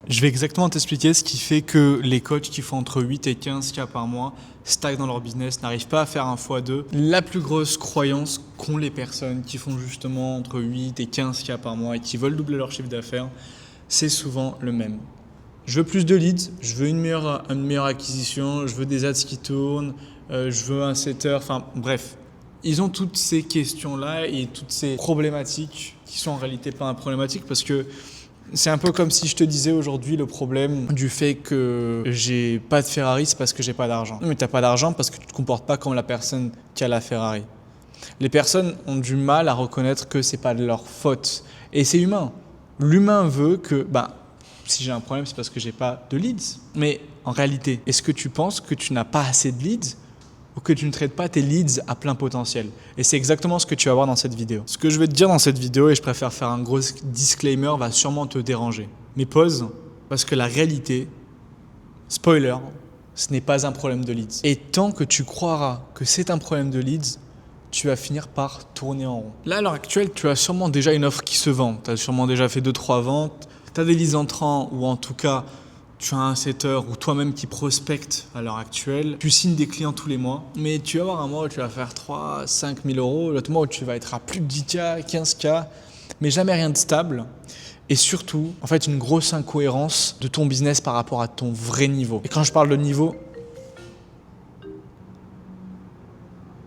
Je vais exactement t'expliquer ce qui fait que les coachs qui font entre 8 et 15 cas par mois stagnent dans leur business, n'arrivent pas à faire un x2. La plus grosse croyance qu'ont les personnes qui font justement entre 8 et 15 cas par mois et qui veulent doubler leur chiffre d'affaires, c'est souvent le même. Je veux plus de leads, je veux une meilleure acquisition, je veux des ads qui tournent, je veux un setter, enfin bref. Ils ont toutes ces questions-là et toutes ces problématiques qui sont en réalité pas une problématique parce que c'est un peu comme si je te disais aujourd'hui le problème du fait que j'ai pas de Ferrari, c'est parce que j'ai pas d'argent. Non, mais t'as pas d'argent parce que tu te comportes pas comme la personne qui a la Ferrari. Les personnes ont du mal à reconnaître que c'est pas de leur faute. Et c'est humain. L'humain veut que, si j'ai un problème, c'est parce que j'ai pas de leads. Mais en réalité, est-ce que tu penses que tu n'as pas assez de leads ou que tu ne traites pas tes leads à plein potentiel? Et c'est exactement ce que tu vas voir dans cette vidéo. Ce que je vais te dire dans cette vidéo, et je préfère faire un gros disclaimer, va sûrement te déranger. Mais pause, parce que la réalité, spoiler, ce n'est pas un problème de leads. Et tant que tu croiras que c'est un problème de leads, tu vas finir par tourner en rond. Là, à l'heure actuelle, tu as sûrement déjà une offre qui se vend. Tu as sûrement déjà fait 2-3 ventes. Tu as des leads entrants ou en tout cas, tu as un setter ou toi-même qui prospecte à l'heure actuelle. Tu signes des clients tous les mois. Mais tu vas avoir un mois où tu vas faire 3-5 000 euros. L'autre mois où tu vas être à plus de 10K, 15K. Mais jamais rien de stable. Et surtout, en fait, une grosse incohérence de ton business par rapport à ton vrai niveau. Et quand je parle de niveau...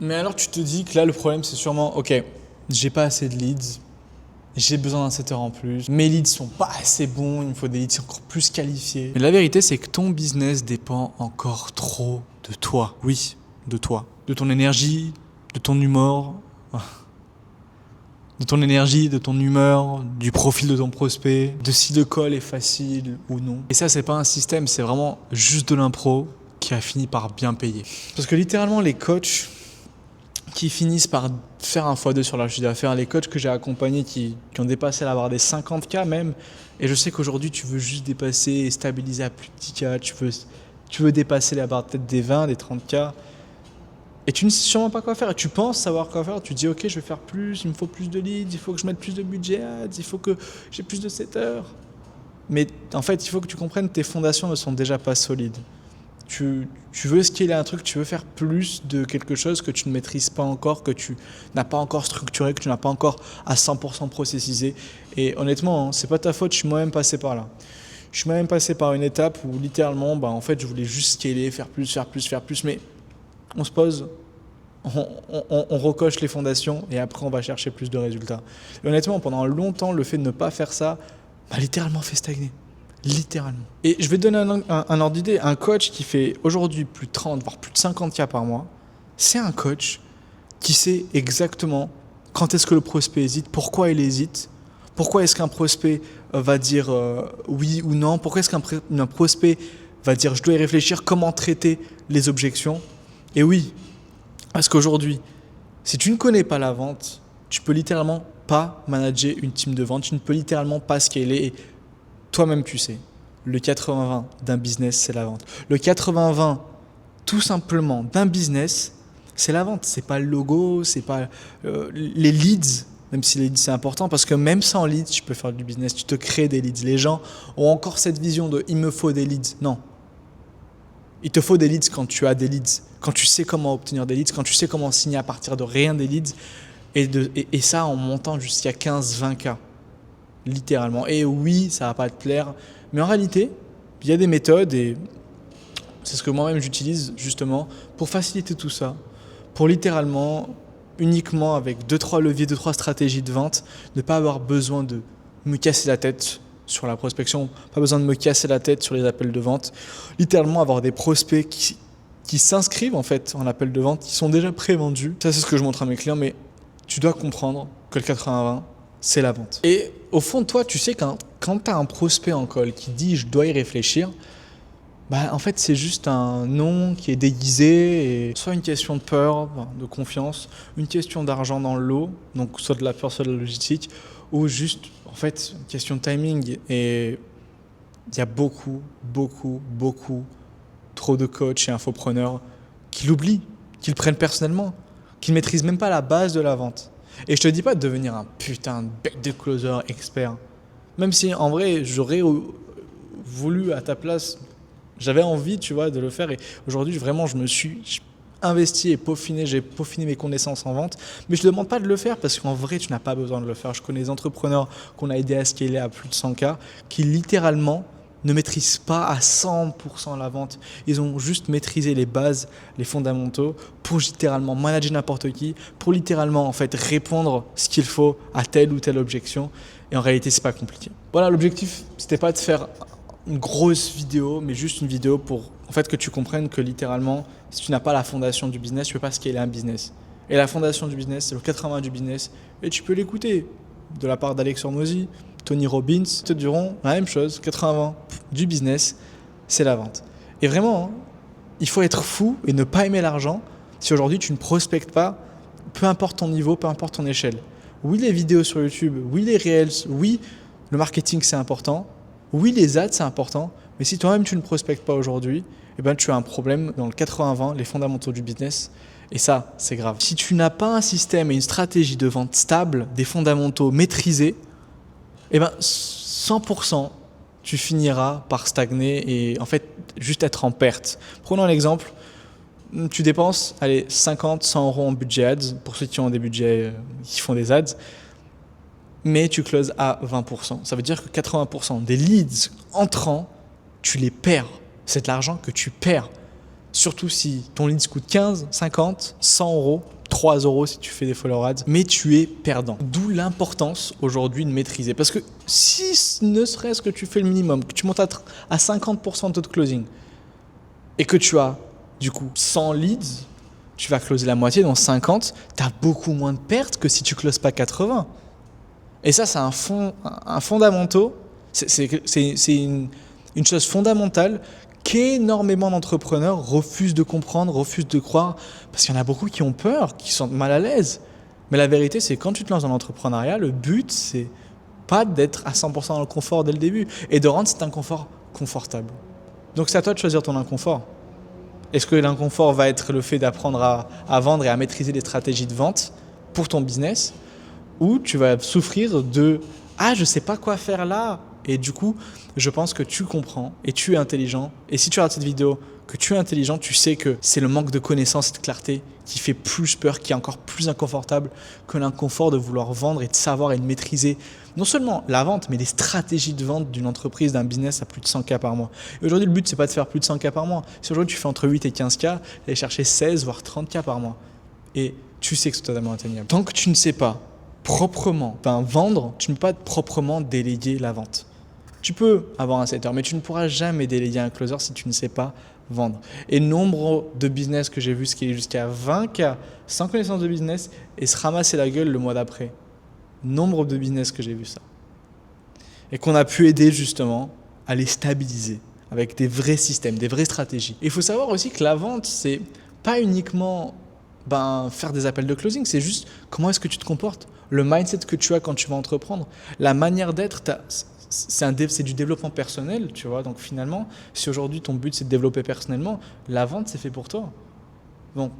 Mais alors tu te dis que là, le problème, c'est sûrement, ok, j'ai pas assez de leads, j'ai besoin d'un setter en plus, mes leads sont pas assez bons, il me faut des leads encore plus qualifiés. Mais la vérité, c'est que ton business dépend encore trop de toi. Oui, de toi. De ton énergie, de ton humeur, du profil de ton prospect, de si le call est facile ou non. Et ça, c'est pas un système, c'est vraiment juste de l'impro qui a fini par bien payer. Parce que littéralement, les coachs qui finissent par faire un x2 sur leur chiffre d'affaires, les coachs que j'ai accompagnés qui ont dépassé la barre des 50K même, et je sais qu'aujourd'hui tu veux juste dépasser et stabiliser à plus de 10K, tu veux dépasser la barre peut-être des 20, des 30K, et tu ne sais sûrement pas quoi faire, et tu penses savoir quoi faire, tu dis ok je vais faire plus, il me faut plus de leads, il faut que je mette plus de budget ads, il faut que j'ai plus de setters, mais en fait il faut que tu comprennes que tes fondations ne sont déjà pas solides. Tu veux scaler un truc, tu veux faire plus de quelque chose que tu ne maîtrises pas encore, que tu n'as pas encore structuré, que tu n'as pas encore à 100% processisé. Et honnêtement, c'est pas ta faute, je suis moi-même passé par là. Je suis moi-même passé par une étape où littéralement, en fait, je voulais juste scaler, faire plus, mais on se pose, on recoche les fondations et après on va chercher plus de résultats. Et honnêtement, pendant longtemps, le fait de ne pas faire ça m'a littéralement fait stagner. Littéralement. Et je vais te donner un ordre d'idée. Un coach qui fait aujourd'hui plus de 30, voire plus de 50K par mois, c'est un coach qui sait exactement quand est-ce que le prospect hésite, pourquoi il hésite, pourquoi est-ce qu'un prospect va dire oui ou non, pourquoi est-ce qu'un prospect va dire je dois y réfléchir, comment traiter les objections. Et oui, parce qu'aujourd'hui, si tu ne connais pas la vente, tu peux littéralement pas manager une team de vente, tu ne peux littéralement pas scaler. Et toi-même, tu sais, le 80-20 d'un business, c'est la vente. Le 80-20, tout simplement, d'un business, c'est la vente. C'est pas le logo, c'est pas les leads, même si les leads, c'est important, parce que même sans leads, tu peux faire du business, tu te crées des leads. Les gens ont encore cette vision de « il me faut des leads ». Non. Il te faut des leads quand tu as des leads, quand tu sais comment obtenir des leads, quand tu sais comment signer à partir de rien des leads, et ça en montant jusqu'à 15-20K. Littéralement. Et oui, ça va pas te plaire, mais en réalité, il y a des méthodes et c'est ce que moi-même j'utilise justement pour faciliter tout ça, pour littéralement, uniquement avec 2-3 leviers, 2-3 stratégies de vente, ne pas avoir besoin de me casser la tête sur la prospection, pas besoin de me casser la tête sur les appels de vente, littéralement avoir des prospects qui s'inscrivent en fait en appel de vente, qui sont déjà pré-vendus. Ça, c'est ce que je montre à mes clients, mais tu dois comprendre que le 80-20, c'est la vente. Et au fond de toi, tu sais quand tu as un prospect en call qui dit « je dois y réfléchir », en fait, c'est juste un non qui est déguisé, et soit une question de peur, de confiance, une question d'argent dans le lot, donc soit de la peur, soit de la logistique, ou juste, en fait, une question de timing. Et il y a beaucoup trop de coachs et infopreneurs qui l'oublient, qui le prennent personnellement, qui ne maîtrisent même pas la base de la vente. Et je te dis pas de devenir un putain de bec de closer expert. Même si en vrai, j'aurais voulu à ta place, j'avais envie, tu vois, de le faire. Et aujourd'hui, vraiment, je me suis investi et peaufiné, j'ai peaufiné mes connaissances en vente. Mais je ne demande pas de le faire parce qu'en vrai, tu n'as pas besoin de le faire. Je connais des entrepreneurs qu'on a aidés à scaler à plus de 100K qui littéralement ne maîtrisent pas à 100% la vente. Ils ont juste maîtrisé les bases, les fondamentaux pour littéralement manager n'importe qui, pour littéralement en fait répondre ce qu'il faut à telle ou telle objection. Et en réalité, c'est pas compliqué. Voilà, l'objectif, c'était pas de faire une grosse vidéo, mais juste une vidéo pour en fait que tu comprennes que littéralement, si tu n'as pas la fondation du business, tu peux pas scaler un business. Et la fondation du business, c'est le 80 du business, et tu peux l'écouter de la part d'Alex Hormozy, Tony Robbins, te diront la même chose, 80 du business, c'est la vente. Et vraiment, hein, il faut être fou et ne pas aimer l'argent si aujourd'hui tu ne prospectes pas, peu importe ton niveau, peu importe ton échelle. Oui, les vidéos sur YouTube, oui, les Reels, oui, le marketing c'est important, oui, les ads c'est important, mais si toi-même tu ne prospectes pas aujourd'hui, eh ben, tu as un problème dans le 80-20, les fondamentaux du business, et ça, c'est grave. Si tu n'as pas un système et une stratégie de vente stable, des fondamentaux maîtrisés, eh ben 100%, tu finiras par stagner et en fait juste être en perte. Prenons un exemple, tu dépenses 50, 100 euros en budget ads, pour ceux qui ont des budgets qui font des ads, mais tu closes à 20%. Ça veut dire que 80% des leads entrants, tu les perds. C'est de l'argent que tu perds. Surtout si ton lead coûte 15, 50, 100 euros, 3 euros si tu fais des follow ads, mais tu es perdant. D'où l'importance aujourd'hui de maîtriser. Parce que si ne serait-ce que tu fais le minimum, que tu montes à 50% de taux de closing et que tu as du coup 100 leads, tu vas closer la moitié, dans 50, tu as beaucoup moins de pertes que si tu closes pas 80. Et ça, c'est un fondamental, c'est une chose fondamentale qu'énormément d'entrepreneurs refusent de comprendre, refusent de croire, parce qu'il y en a beaucoup qui ont peur, qui sont mal à l'aise. Mais la vérité, c'est que quand tu te lances dans l'entrepreneuriat, le but, c'est pas d'être à 100% dans le confort dès le début, et de rendre cet inconfort confortable. Donc c'est à toi de choisir ton inconfort. Est-ce que l'inconfort va être le fait d'apprendre à vendre et à maîtriser des stratégies de vente pour ton business, ou tu vas souffrir de « Ah, je sais pas quoi faire là !» Et du coup, je pense que tu comprends et tu es intelligent. Et si tu regardes cette vidéo, que tu es intelligent, tu sais que c'est le manque de connaissance et de clarté qui fait plus peur, qui est encore plus inconfortable que l'inconfort de vouloir vendre et de savoir et de maîtriser non seulement la vente, mais les stratégies de vente d'une entreprise, d'un business à plus de 100K par mois. Et aujourd'hui, le but, c'est pas de faire plus de 100K par mois. Si aujourd'hui, tu fais entre 8 et 15K, aller chercher 16 voire 30K par mois. Et tu sais que c'est totalement atteignable. Tant que tu ne sais pas proprement vendre, tu ne peux pas proprement déléguer la vente. Tu peux avoir un setter, mais tu ne pourras jamais déléguer un closer si tu ne sais pas vendre. Et nombre de business que j'ai vu scaler jusqu'à 20K sans connaissance de business et se ramasser la gueule le mois d'après. Nombre de business que j'ai vu ça. Et qu'on a pu aider justement à les stabiliser avec des vrais systèmes, des vraies stratégies. Et il faut savoir aussi que la vente, c'est pas uniquement faire des appels de closing, c'est juste comment est-ce que tu te comportes, le mindset que tu as quand tu vas entreprendre, la manière d'être, c'est du développement personnel, tu vois. Donc finalement, si aujourd'hui ton but c'est de développer personnellement, la vente c'est fait pour toi. Bon,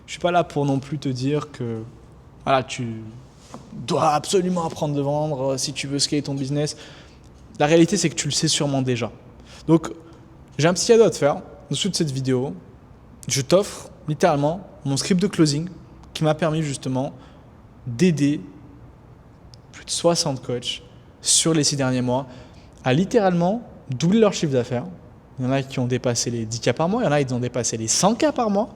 je suis pas là pour non plus te dire que voilà, tu dois absolument apprendre de vendre si tu veux scaler ton business. La réalité c'est que tu le sais sûrement déjà. Donc j'ai un petit cadeau à te faire. Dessous de cette vidéo, je t'offre littéralement mon script de closing qui m'a permis justement d'aider plus de 60 coachs sur les 6 derniers mois à littéralement doubler leur chiffre d'affaires. Il y en a qui ont dépassé les 10K par mois, il y en a qui ont dépassé les 100K par mois.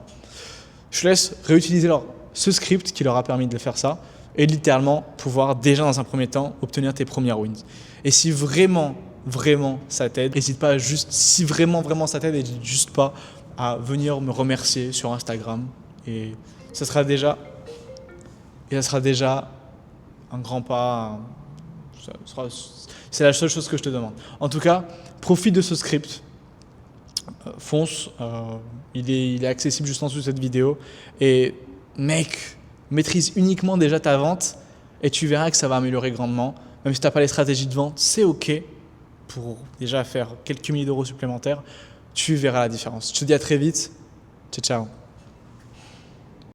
Je te laisse réutiliser ce script qui leur a permis de faire ça et littéralement pouvoir déjà dans un premier temps obtenir tes premières wins. Et si vraiment ça t'aide, n'hésite pas si vraiment ça t'aide, n'hésite juste pas à venir me remercier sur Instagram et ça sera déjà un grand pas. C'est la seule chose que je te demande. En tout cas, profite de ce script. Fonce. Il est accessible juste en dessous de cette vidéo. Et mec, maîtrise uniquement déjà ta vente et tu verras que ça va améliorer grandement. Même si tu n'as pas les stratégies de vente, c'est OK pour déjà faire quelques milliers d'euros supplémentaires. Tu verras la différence. Je te dis à très vite. Ciao, ciao.